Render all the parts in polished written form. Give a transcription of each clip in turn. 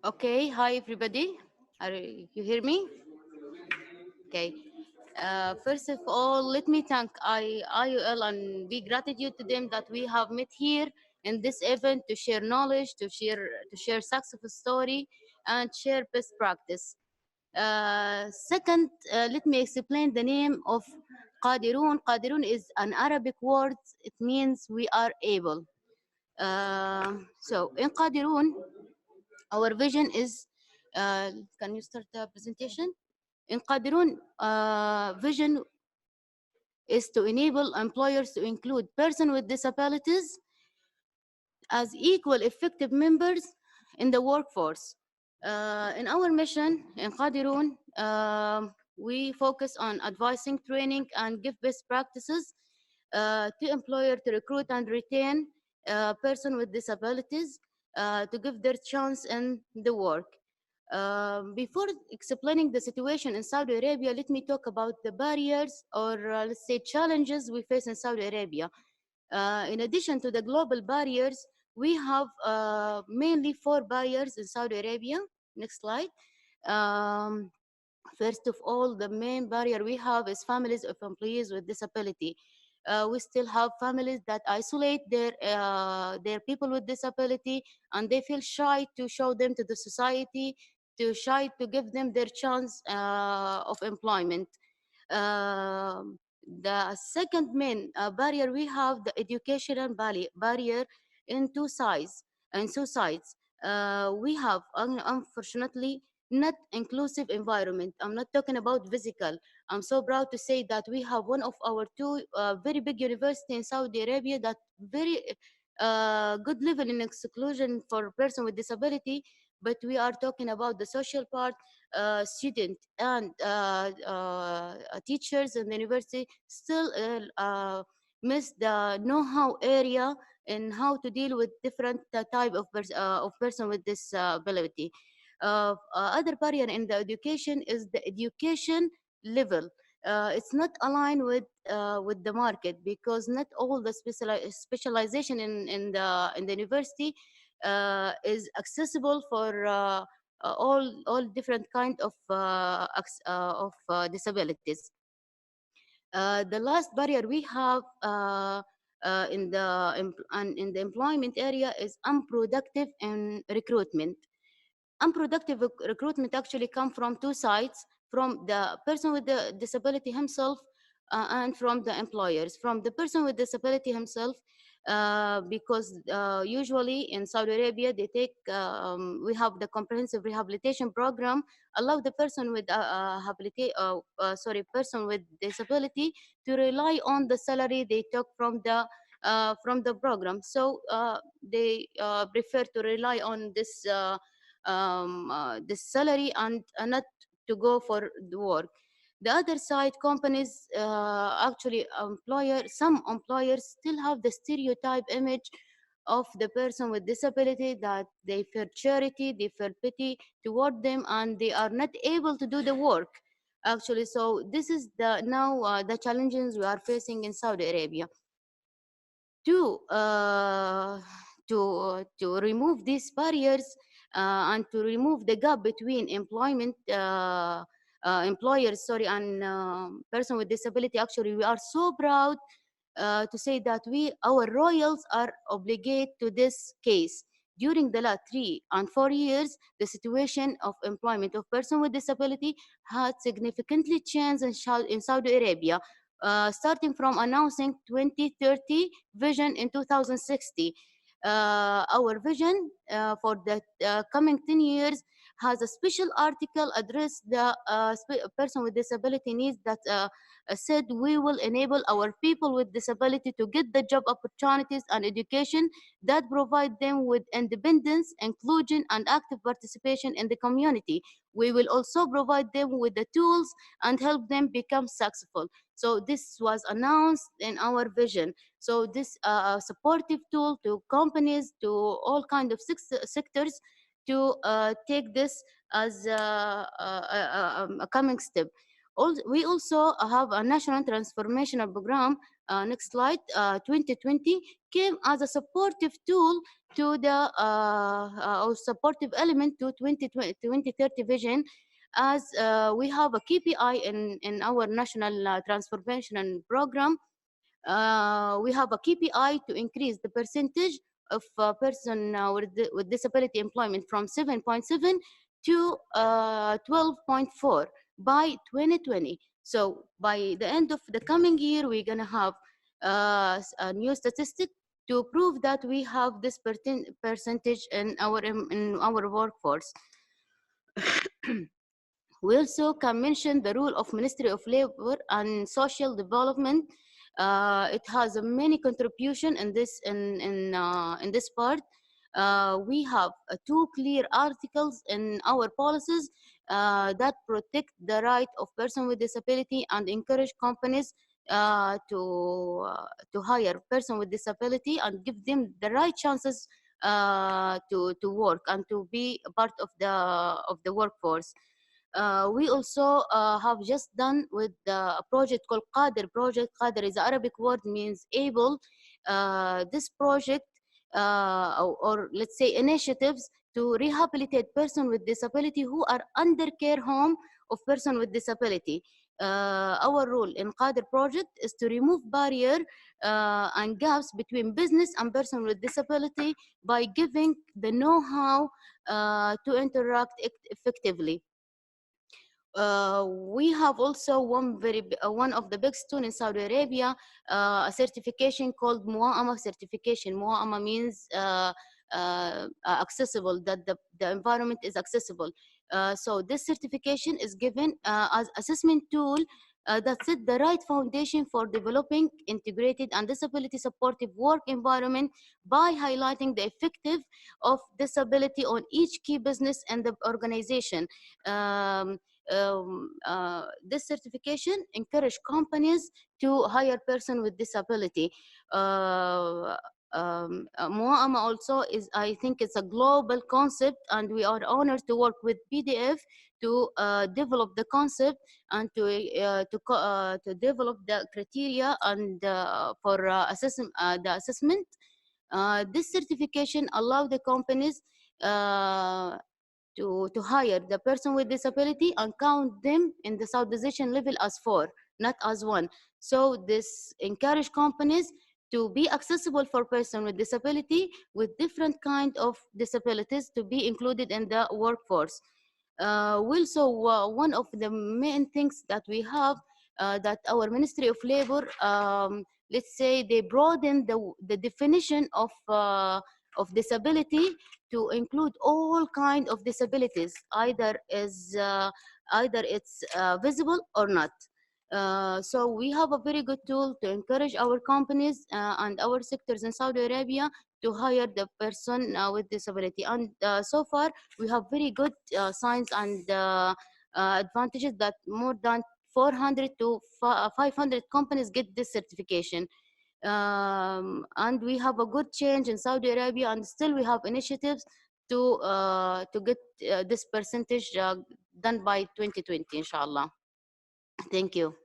Okay, hi everybody. Are you hear me? Okay. First of all, let me thank IUL and be gratitude to them that we have met here in this event to share knowledge, to share successful story, and share best practice. Second, let me explain the name of Qaderoon. Qaderoon is an Arabic word. It means we are able. So in Qaderoon, our vision is, can you start the presentation? In Qaderoon, vision is to enable employers to include persons with disabilities as equal effective members in the workforce. In our mission in Qaderoon, we focus on advising, training, and give best practices to employer to recruit and retain person with disabilities to give their chance in the work. Before explaining the situation in Saudi Arabia, let me talk about the barriers or let's say challenges we face in Saudi Arabia. In addition to the global barriers, we have mainly 4 barriers in Saudi Arabia. Next slide. Um, First of all, the main barrier we have is families of employees with disability. We still have families that isolate their people with disability, and they feel shy to show them to the society, to shy to give them their chance of employment. Um, the second main barrier we have the educational barrier in two sides. We have unfortunately not inclusive environment. I'm not talking about physical. I'm so proud to say that we have one of our two very big university in Saudi Arabia that very good level in exclusion for person with disability. But we are talking about the social part. Student and teachers in the university still miss the know-how area in how to deal with different type of person with disability. Other barrier in the education is the education level. It's not aligned with the market because not all the specialization in the university is accessible for all different kind of disabilities. The last barrier we have in the employment area is unproductive in recruitment. Unproductive recruitment actually come from two sides, from the person with the disability himself and from the employers. From the person with disability himself, because usually in Saudi Arabia they take we have the comprehensive rehabilitation program, allow the person with person with disability to rely on the salary they took from the program. So they prefer to rely on this salary and not to go for the work. The other side, companies actually some employers still have the stereotype image of the person with disability, that they feel charity, they feel pity toward them, and they are not able to do the work actually. So this is the challenges we are facing in Saudi Arabia. To uh, to to remove these barriers and to remove the gap between employers, sorry, and person with disability. Actually, we are so proud to say that our royals are obligated to this case. During the last 3 and 4 years, the situation of employment of person with disability had significantly changed in Saudi Arabia, starting from announcing 2030 vision in 2060. Our vision for the coming 10 years has a special article addressed the person with disability needs that said we will enable our people with disability to get the job opportunities and education that provide them with independence, inclusion, and active participation in the community. We will also provide them with the tools and help them become successful. So this was announced in our vision. So this supportive tool to companies, to all kind of sectors, to take this as a coming step. We also have a national transformational program. Next slide. 2020 came as a supportive tool to the or supportive element to 2030 vision, as we have a KPI in our national transformation program. We have a KPI to increase the percentage of person with disability employment from 7.7 to 12.4 by 2020. So by the end of the coming year, we're gonna have a new statistic to prove that we have this percentage in our workforce. We also can mention the role of Ministry of Labor and Social Development. It has a many contribution in this part. We have two clear articles in our policies that protect the right of person with disability and encourage companies to hire person with disability and give them the right chances to work and to be a part of the workforce. We also have just done with a project called project. Qadir is Arabic word, means able. This project or let's say initiatives to rehabilitate person with disability who are under care home of person with disability. Our role in Qadir project is to remove barrier and gaps between business and person with disability by giving the know-how to interact effectively. We have also one of the big stone in Saudi Arabia, a certification called Malmo Certification. Malmo means accessible, that the environment is accessible. So this certification is given as assessment tool that set the right foundation for developing integrated and disability supportive work environment by highlighting the effective of disability on each key business and the organization. This certification encourage companies to hire person with disability. Mu'ama also is, I think it's a global concept, and we are honored to work with PDF to develop the concept and to develop the criteria and for the assessment. This certification allow the companies to hire the person with disability and count them in the Southization level as 4, not as 1. So this encourage companies to be accessible for person with disability with different kind of disabilities to be included in the workforce. Also, one of the main things that we have that our Ministry of Labor, let's say they broaden the definition of disability to include all kind of disabilities, either it's visible or not. So we have a very good tool to encourage our companies and our sectors in Saudi Arabia to hire the person with disability. And so far, we have very good signs and advantages that more than 400 to 500 companies get this certification. And we have a good change in Saudi Arabia, and still we have initiatives to get this percentage done by 2020, inshallah. Thank you.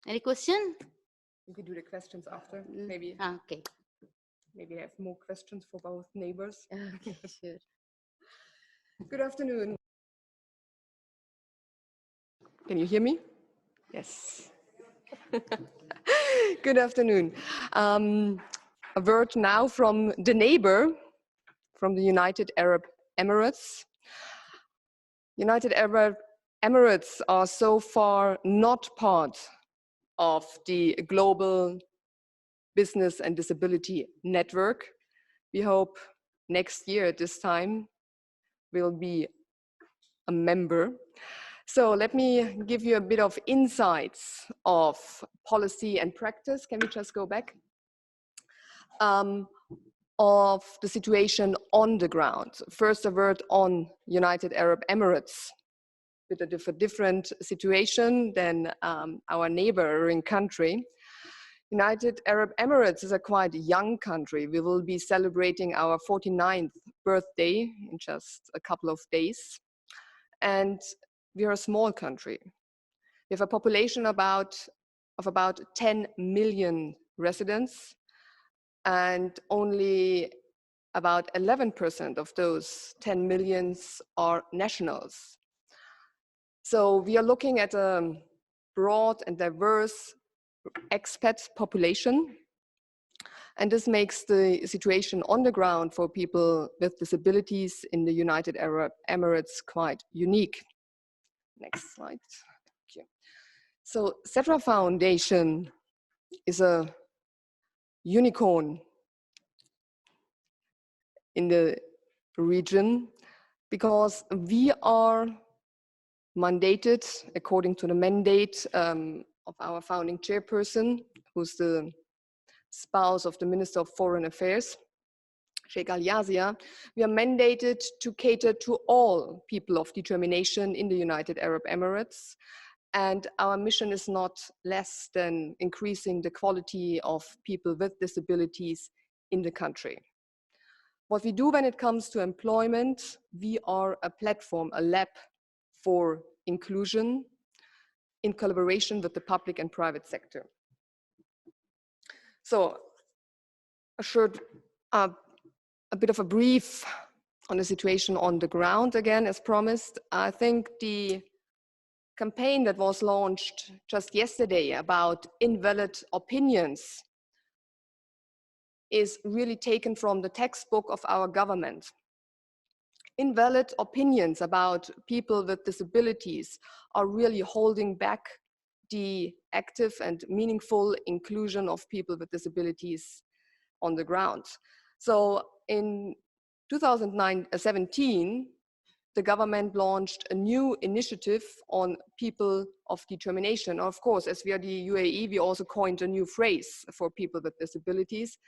Any question? We could do the questions after, maybe. Okay. Maybe I have more questions for both neighbors. Okay, sure. Good afternoon. Can you hear me? Yes. Good afternoon. A word now from the neighbor, from the United Arab Emirates. United Arab Emirates are so far not part of the global business and disability network. We hope next year at this time will be a member. So let me give you a bit of insights of policy and practice. Can we just go back? Of the situation on the ground. First, a word on United Arab Emirates. With a different situation than our neighboring country. United Arab Emirates is a quite young country. We will be celebrating our 49th birthday in just a couple of days. And we are a small country. We have a population of about 10 million residents, and only about 11% of those 10 millions are nationals. So we are looking at a broad and diverse expat population, and this makes the situation on the ground for people with disabilities in the United Arab Emirates quite unique. Next slide. Thank you. So SEDRA Foundation is a unicorn in the region because we are mandated according to the mandate of our founding chairperson, who's the spouse of the Minister of Foreign Affairs, Sheikh Al-Yazia. We are mandated to cater to all people of determination in the United Arab Emirates. And our mission is not less than increasing the quality of people with disabilities in the country. What we do when it comes to employment, we are a platform, a lab for inclusion in collaboration with the public and private sector. So a bit of a brief on the situation on the ground again, as promised. I think the campaign that was launched just yesterday about invalid opinions is really taken from the textbook of our government. Invalid opinions about people with disabilities are really holding back the active and meaningful inclusion of people with disabilities on the ground. So in 2017, the government launched a new initiative on people of determination. Of course, as we are the UAE, we also coined a new phrase for people with disabilities.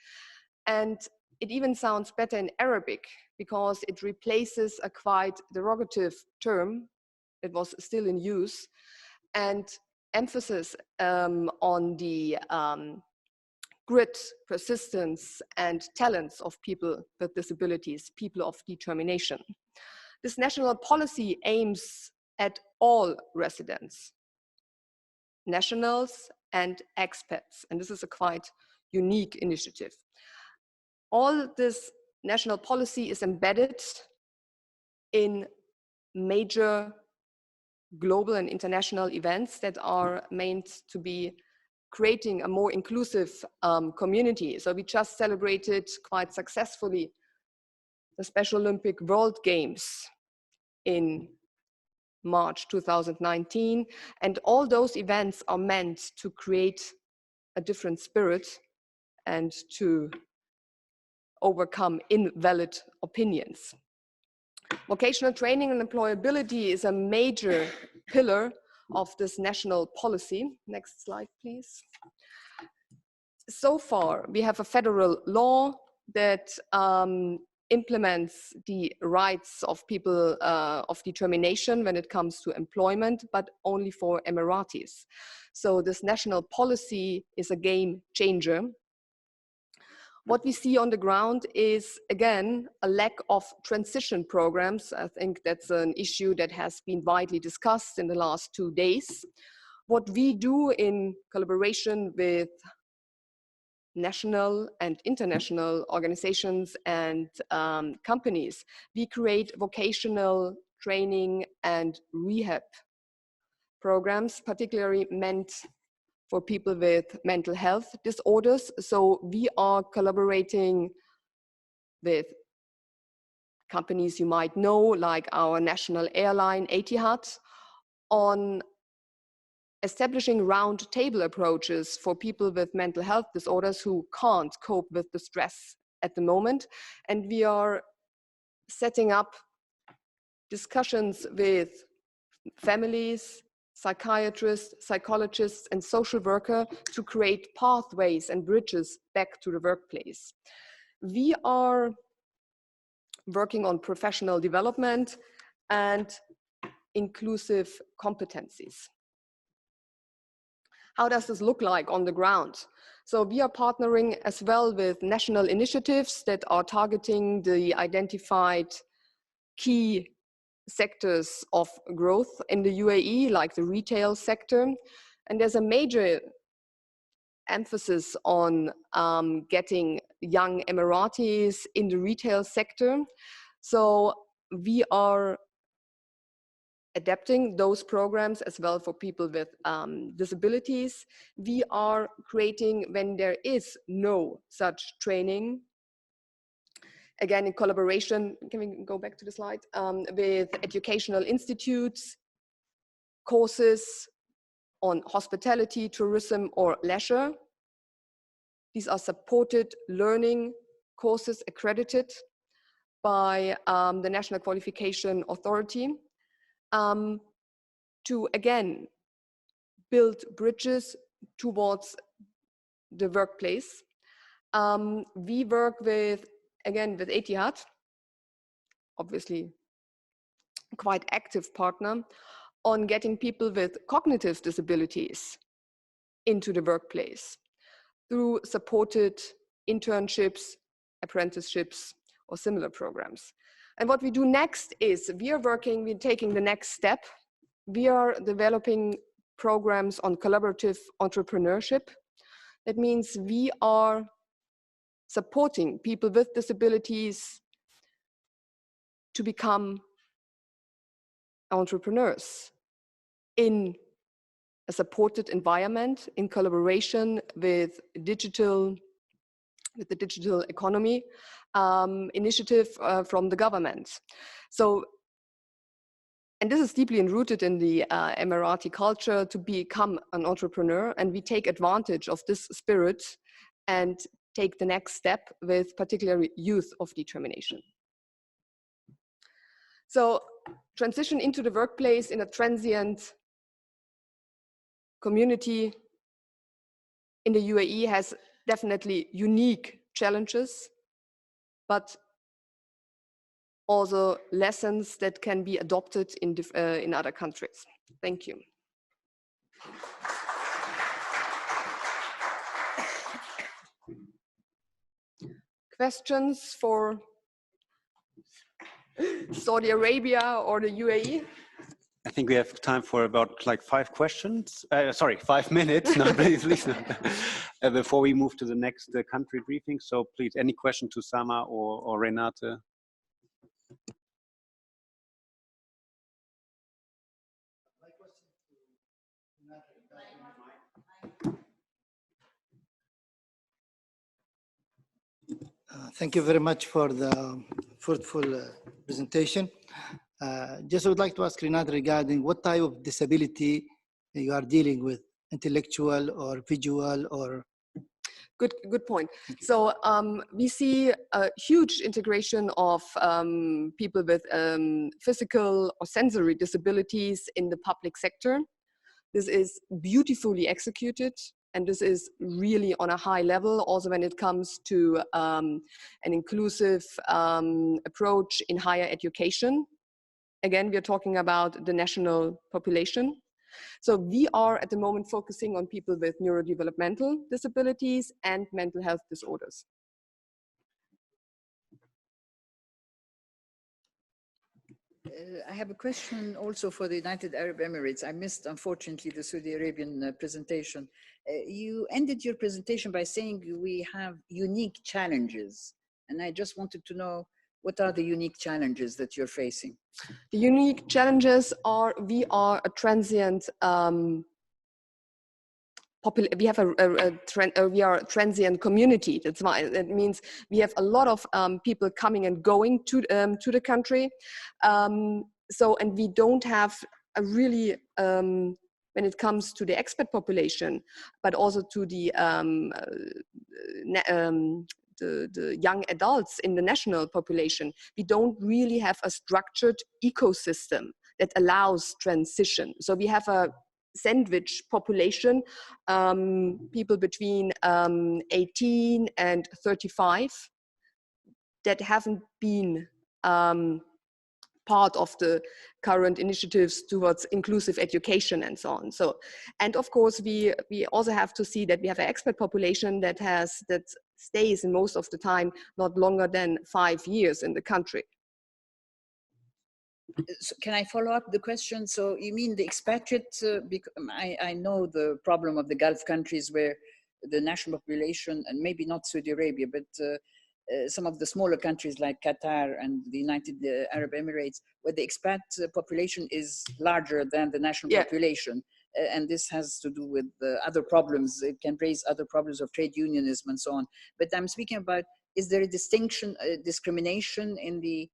And it even sounds better in Arabic because it replaces a quite derogative term. It was still in use, and emphasis on the grit, persistence, and talents of people with disabilities, people of determination. This national policy aims at all residents, nationals and expats, and this is a quite unique initiative. All this national policy is embedded in major global and international events that are meant to be creating a more inclusive community. So we just celebrated quite successfully the Special Olympic World Games in March 2019. And all those events are meant to create a different spirit and to overcome invalid opinions. Vocational training and employability is a major pillar of this national policy. Next slide, please. So far, we have a federal law that implements the rights of people of determination when it comes to employment, but only for Emiratis. So this national policy is a game changer. What we see on the ground is, again, a lack of transition programs. I think that's an issue that has been widely discussed in the last 2 days. What we do in collaboration with national and international organizations and companies, we create vocational training and rehab programs, particularly meant for people with mental health disorders. So we are collaborating with companies you might know, like our national airline, Etihad, on establishing round table approaches for people with mental health disorders who can't cope with the stress at the moment. And we are setting up discussions with families, psychiatrists, psychologists, and social workers to create pathways and bridges back to the workplace. We are working on professional development and inclusive competencies. How does this look like on the ground? So we are partnering as well with national initiatives that are targeting the identified key sectors of growth in the UAE, like the retail sector. And there's a major emphasis on getting young Emiratis in the retail sector. So we are adapting those programs as well for people with disabilities. We are creating, when there is no such training, again in collaboration, can we go back to the slide, with educational institutes, courses on hospitality, tourism, or leisure. These are supported learning courses accredited by the National Qualification Authority to, again, build bridges towards the workplace. We work with, again, with Etihad, obviously quite active partner, on getting people with cognitive disabilities into the workplace through supported internships, apprenticeships, or similar programs. And what we do next is we're taking the next step. We are developing programs on collaborative entrepreneurship. That means we are supporting people with disabilities to become entrepreneurs in a supported environment, in collaboration with the digital economy initiative from the government. So, and this is deeply rooted in the Emirati culture to become an entrepreneur, and we take advantage of this spirit and take the next step with particularly youth of determination. So transition into the workplace in a transient community in the UAE has definitely unique challenges, but also lessons that can be adopted in other countries. Thank you. Questions for Saudi Arabia or the UAE? I think we have time for about like 5 questions. Sorry, 5 minutes. No, please, before we move to the next country briefing. So please, any question to Samah or Renate? Thank you very much for the fruitful presentation. Just would like to ask Renate regarding what type of disability you are dealing with, intellectual or visual or? Good point. So we see a huge integration of people with physical or sensory disabilities in the public sector. This is beautifully executed, and this is really on a high level, also when it comes to an inclusive approach in higher education. Again, we are talking about the national population. So we are at the moment focusing on people with neurodevelopmental disabilities and mental health disorders. I have a question also for the United Arab Emirates. I missed, unfortunately, the Saudi Arabian presentation. You ended your presentation by saying we have unique challenges. And I just wanted to know, what are the unique challenges that you're facing? The unique challenges are, we are a transient we are a transient community. That's why it means we have a lot of people coming and going to the country. And we don't have a really, when it comes to the expat population, but also to the young adults in the national population, we don't really have a structured ecosystem that allows transition. So we have a sandwich population, people between 18 and 35 that haven't been part of the current initiatives towards inclusive education and so on. So, and of course, we also have to see that we have an expat population that stays in most of the time not longer than 5 years in the country. So can I follow up the question? So you mean the expatriates, I know the problem of the Gulf countries where the national population, and maybe not Saudi Arabia, but some of the smaller countries like Qatar and the United Arab Emirates, where the expat population is larger than the national population. And this has to do with other problems. It can raise other problems of trade unionism and so on. But I'm speaking about, is there a discrimination in the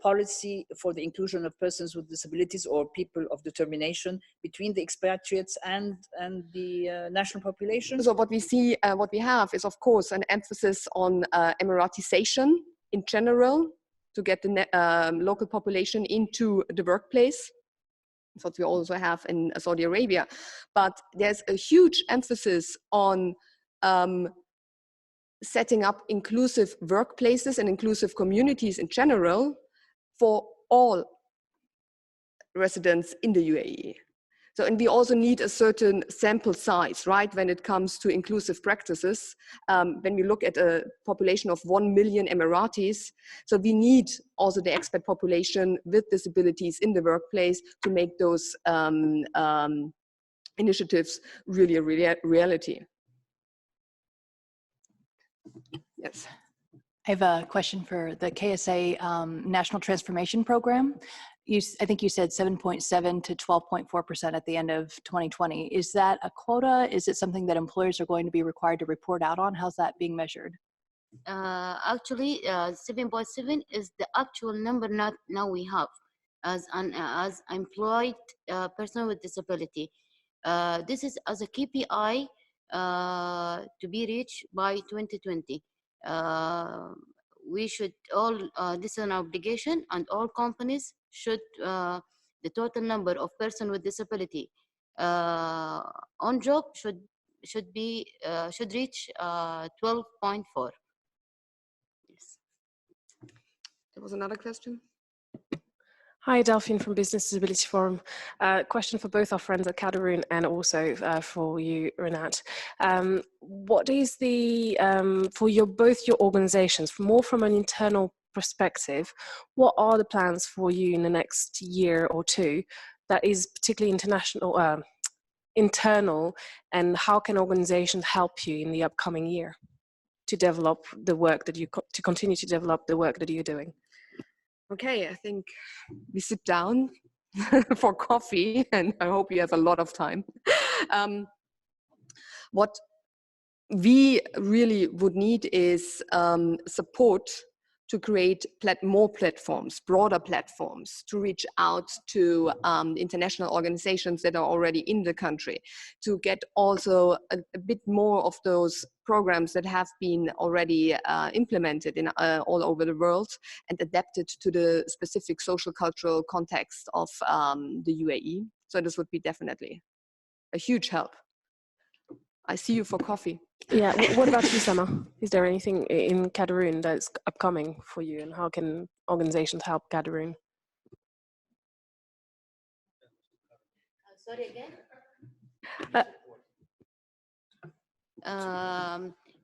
policy for the inclusion of persons with disabilities or people of determination between the expatriates and the national population? So what we see, what we have is of course an emphasis on Emiratization in general to get the local population into the workplace. That's what we also have in Saudi Arabia. But there's a huge emphasis on setting up inclusive workplaces and inclusive communities in general for all residents in the UAE. So, and we also need a certain sample size, right, when it comes to inclusive practices. When we look at a population of 1 million Emiratis, so we need also the expat population with disabilities in the workplace to make those initiatives really a reality. Yes. I have a question for the KSA National Transformation Program. I think you said 7.7 to 12.4% at the end of 2020. Is that a quota? Is it something that employers are going to be required to report out on? How's that being measured? Actually, 7.7 is the actual number now we have as employed person with disability. This is as a KPI to be reached by 2020. We should all, this is an obligation, and all companies should, the total number of person with disability on job should reach 12.4. Yes. There was another question. Hi, Delphine from Business Disability Forum. Question for both our friends at QaderoonBusiness and also for you, Renate. What is the, for both your organizations, more from an internal perspective, what are the plans for you in the next year or two that is particularly internal, and how can organizations help you in the upcoming year to develop the work that to continue to develop the work that you're doing? Okay, I think we sit down for coffee, and I hope you have a lot of time. What we really would need is support to create more platforms, broader platforms, to reach out to international organizations that are already in the country, to get also a bit more of those programs that have been already implemented in all over the world and adapted to the specific social cultural context of the UAE. So this would be definitely a huge help. I see you for coffee. Yeah, what about you, Samah? Is there anything in QaderoonBusiness that's upcoming for you, and how can organizations help QaderoonBusiness? Sorry again?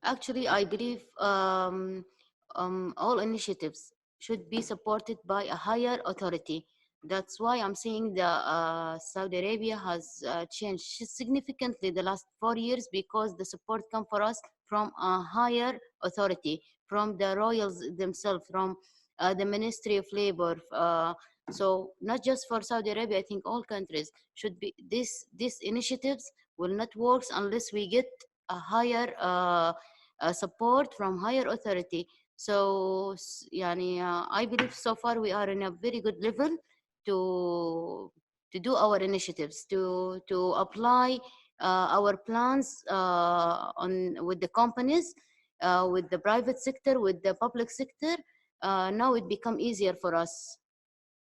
Actually, I believe all initiatives should be supported by a higher authority. That's why I'm saying the Saudi Arabia has changed significantly the last 4 years, because the support comes for us from a higher authority, from the royals themselves, from the Ministry of Labor. So not just for Saudi Arabia, I think all countries should be, these initiatives will not work unless we get a higher support from higher authority. So I believe so far we are in a very good level to do our initiatives, to apply our plans with the companies, with the private sector, with the public sector. Now it become easier for us.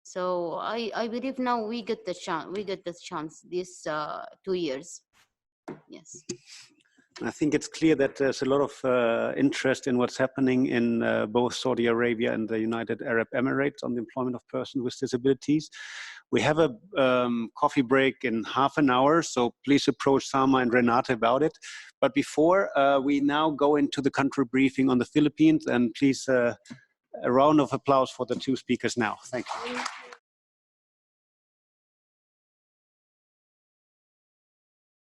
So I believe now we get the chance. We get the chance these 2 years. Yes. I think it's clear that there's a lot of interest in what's happening in both Saudi Arabia and the United Arab Emirates on the employment of persons with disabilities. We have a coffee break in half an hour, so please approach Samah and Renate about it. But before, we now go into the country briefing on the Philippines, and please a round of applause for the two speakers now. Thank you.